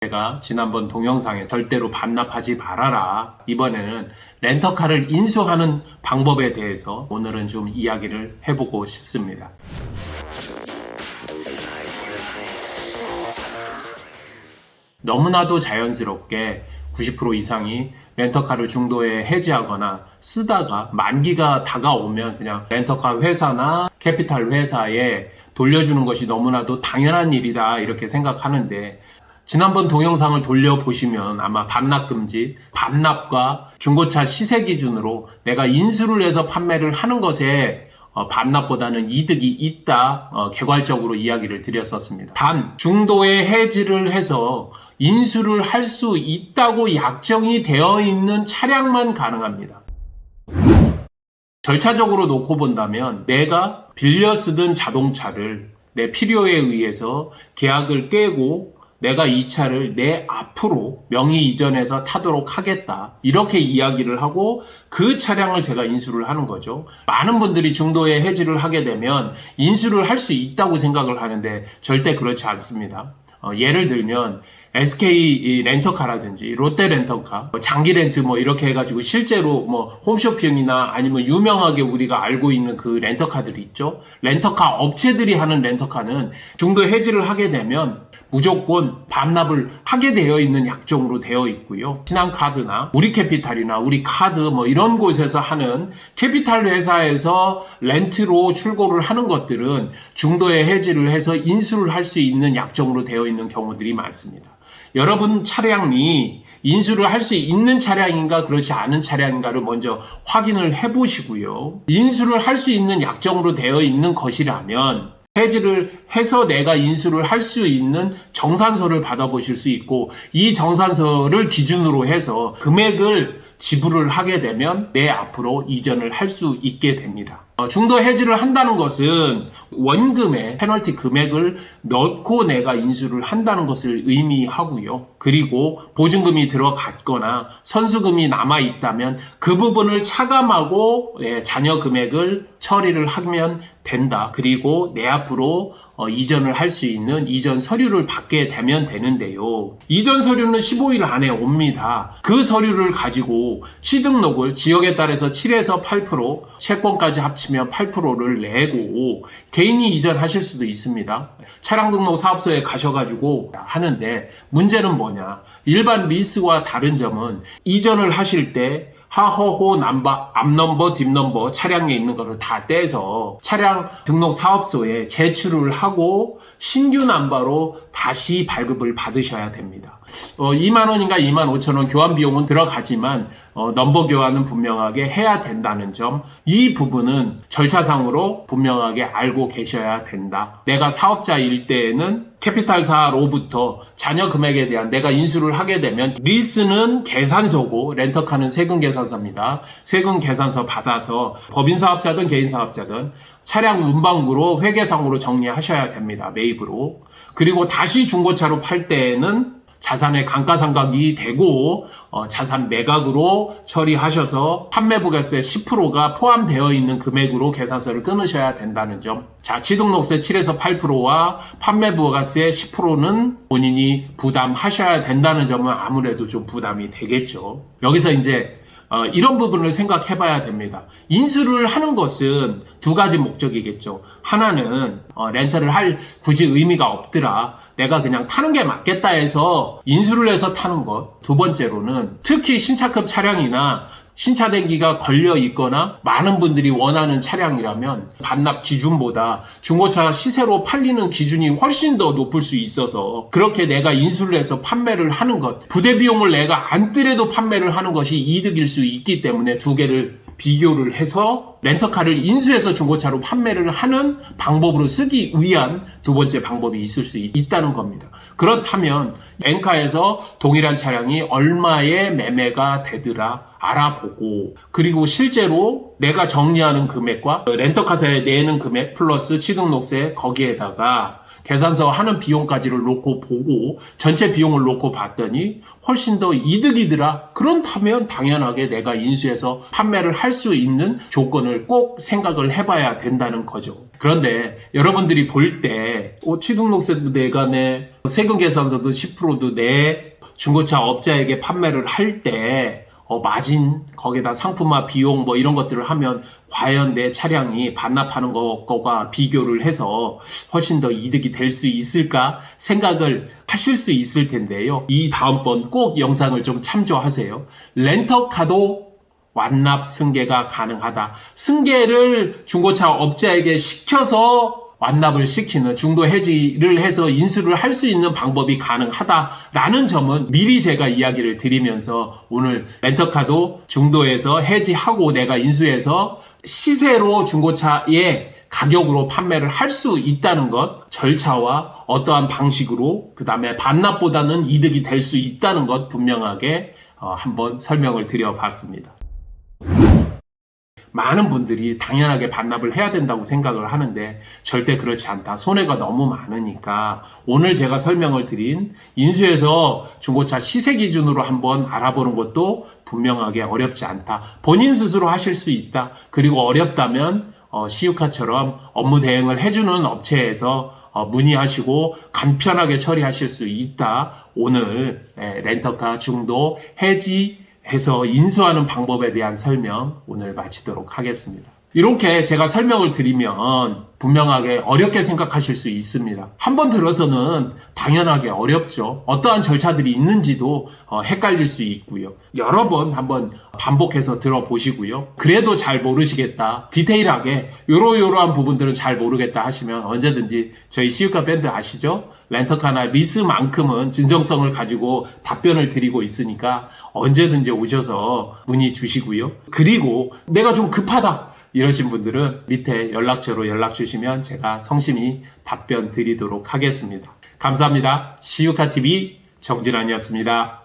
제가 지난번 동영상에 절대로 반납하지 말아라. 이번에는 렌터카를 인수하는 방법에 대해서 오늘은 좀 이야기를 해보고 싶습니다. 너무나도 자연스럽게 90% 이상이 렌터카를 중도에 해지하거나 쓰다가 만기가 다가오면 그냥 렌터카 회사나 캐피탈 회사에 돌려주는 것이 너무나도 당연한 일이다 이렇게 생각하는데, 지난번 동영상을 돌려보시면 아마 반납금지, 반납과 중고차 시세 기준으로 내가 인수를 해서 판매를 하는 것에 반납보다는 이득이 있다, 개괄적으로 이야기를 드렸었습니다. 단 중도에 해지를 해서 인수를 할 수 있다고 약정이 되어 있는 차량만 가능합니다. 절차적으로 놓고 본다면 내가 빌려 쓰던 자동차를 내 필요에 의해서 계약을 깨고 내가 이 차를 내 앞으로 명의 이전해서 타도록 하겠다, 이렇게 이야기를 하고 그 차량을 제가 인수를 하는 거죠. 많은 분들이 중도에 해지를 하게 되면 인수를 할 수 있다고 생각을 하는데 절대 그렇지 않습니다. 예를 들면 SK 렌터카라든지 롯데 렌터카, 장기 렌트 이렇게 해가지고 실제로 홈쇼핑이나 아니면 유명하게 우리가 알고 있는 그 렌터카들이 있죠. 렌터카 업체들이 하는 렌터카는 중도 해지를 하게 되면 무조건 반납을 하게 되어 있는 약정으로 되어 있고요. 신한카드나 우리캐피탈이나 우리카드 이런 곳에서 하는 캐피탈 회사에서 렌트로 출고를 하는 것들은 중도에 해지를 해서 인수를 할 수 있는 약정으로 되어 있는 경우들이 많습니다. 여러분 차량이 인수를 할 수 있는 차량인가 그렇지 않은 차량인가를 먼저 확인을 해보시고요. 인수를 할 수 있는 약정으로 되어 있는 것이라면 해지를 해서 내가 인수를 할 수 있는 정산서를 받아보실 수 있고, 이 정산서를 기준으로 해서 금액을 지불을 하게 되면 내 앞으로 이전을 할 수 있게 됩니다. 중도 해지를 한다는 것은 원금에 페널티 금액을 넣고 내가 인수를 한다는 것을 의미하고요. 그리고 보증금이 들어갔거나 선수금이 남아있다면 그 부분을 차감하고 잔여 금액을 처리를 하면 된다. 그리고 내 앞으로 이전을 할 수 있는 이전 서류를 받게 되면 되는데요. 이전 서류는 15일 안에 옵니다. 그 서류를 가지고 취등록을 지역에 따라서 7에서 8%, 채권까지 합치면 8%를 내고 개인이 이전하실 수도 있습니다. 차량 등록 사업소에 가셔가지고 하는데, 문제는 뭐냐? 일반 리스와 다른 점은 이전을 하실 때 하허호 남바, 앞넘버, 뒷넘버 차량에 있는 것을 다 떼서 차량 등록 사업소에 제출을 하고 신규 남바로 다시 발급을 받으셔야 됩니다. 2만원인가 25,000원 교환 비용은 들어가지만 넘버 교환은 분명하게 해야 된다는 점, 이 부분은 절차상으로 분명하게 알고 계셔야 된다. 내가 사업자일 때에는 캐피탈사로부터 잔여 금액에 대한 내가 인수를 하게 되면 리스는 계산서고 렌터카는 세금 계산서입니다. 세금 계산서 받아서 법인사업자든 개인사업자든 차량 운반구로 회계상으로 정리하셔야 됩니다. 매입으로. 그리고 다시 중고차로 팔 때에는 자산의 감가상각이 되고 자산 매각으로 처리하셔서 판매부가세 10%가 포함되어 있는 금액으로 계산서를 끊으셔야 된다는 점. 자, 취등록세 7에서 8%와 판매부가세 10%는 본인이 부담하셔야 된다는 점은 아무래도 좀 부담이 되겠죠. 여기서 이제 이런 부분을 생각해 봐야 됩니다. 인수를 하는 것은 두 가지 목적이겠죠. 하나는 렌터를 할 굳이 의미가 없더라, 내가 그냥 타는 게 맞겠다 해서 인수를 해서 타는 것. 두 번째로는 특히 신차급 차량이나 신차등기가 걸려 있거나 많은 분들이 원하는 차량이라면 반납 기준보다 중고차 시세로 팔리는 기준이 훨씬 더 높을 수 있어서 그렇게 내가 인수를 해서 판매를 하는 것, 부대 비용을 내가 안 뜨래도 판매를 하는 것이 이득일 수 있기 때문에 두 개를 비교를 해서 렌터카를 인수해서 중고차로 판매를 하는 방법으로 쓰기 위한 두 번째 방법이 있을 수 있다는 겁니다. 그렇다면 엔카에서 동일한 차량이 얼마에 매매가 되더라 알아보고, 그리고 실제로 내가 정리하는 금액과 렌터카사에 내는 금액 플러스 취등록세 거기에다가 계산서 하는 비용까지를 놓고 보고 전체 비용을 놓고 봤더니 훨씬 더 이득이더라. 그렇다면 당연하게 내가 인수해서 판매를 할 수 있는 조건을 부분을 꼭 생각을 해봐야 된다는 거죠. 그런데 여러분들이 볼 때 취등록세도 내가 내, 세금 계산서도 10%도 내, 중고차 업자에게 판매를 할 때 마진, 거기다 상품화 비용 뭐 이런 것들을 하면 과연 내 차량이 반납하는 것과 비교를 해서 훨씬 더 이득이 될 수 있을까 생각을 하실 수 있을 텐데요. 이 다음번 꼭 영상을 좀 참조하세요. 렌터카도 완납 승계가 가능하다. 승계를 중고차 업자에게 시켜서 완납을 시키는 중도 해지를 해서 인수를 할 수 있는 방법이 가능하다라는 점은 미리 제가 이야기를 드리면서 오늘 렌터카도 중도에서 해지하고 내가 인수해서 시세로 중고차의 가격으로 판매를 할 수 있다는 것, 절차와 어떠한 방식으로 그 다음에 반납보다는 이득이 될 수 있다는 것 분명하게 한번 설명을 드려봤습니다. 많은 분들이 당연하게 반납을 해야 된다고 생각을 하는데 절대 그렇지 않다. 손해가 너무 많으니까 오늘 제가 설명을 드린 인수해서 중고차 시세 기준으로 한번 알아보는 것도 분명하게 어렵지 않다. 본인 스스로 하실 수 있다. 그리고 어렵다면 시유카처럼 업무 대행을 해주는 업체에서 문의하시고 간편하게 처리하실 수 있다. 오늘 렌터카 중도 해지해서 인수하는 방법에 대한 설명 오늘 마치도록 하겠습니다. 이렇게 제가 설명을 드리면 분명하게 어렵게 생각하실 수 있습니다. 한번 들어서는 당연하게 어렵죠. 어떠한 절차들이 있는지도 헷갈릴 수 있고요. 여러 번 한번 반복해서 들어보시고요. 그래도 잘 모르시겠다. 디테일하게 요러요러한 부분들은 잘 모르겠다 하시면 언제든지 저희 시유카 밴드 아시죠? 렌터카나 리스만큼은 진정성을 가지고 답변을 드리고 있으니까 언제든지 오셔서 문의 주시고요. 그리고 내가 좀 급하다 이러신 분들은 밑에 연락처로 연락 주시면 제가 성심히 답변 드리도록 하겠습니다. 감사합니다. 시유카TV 정진환이었습니다.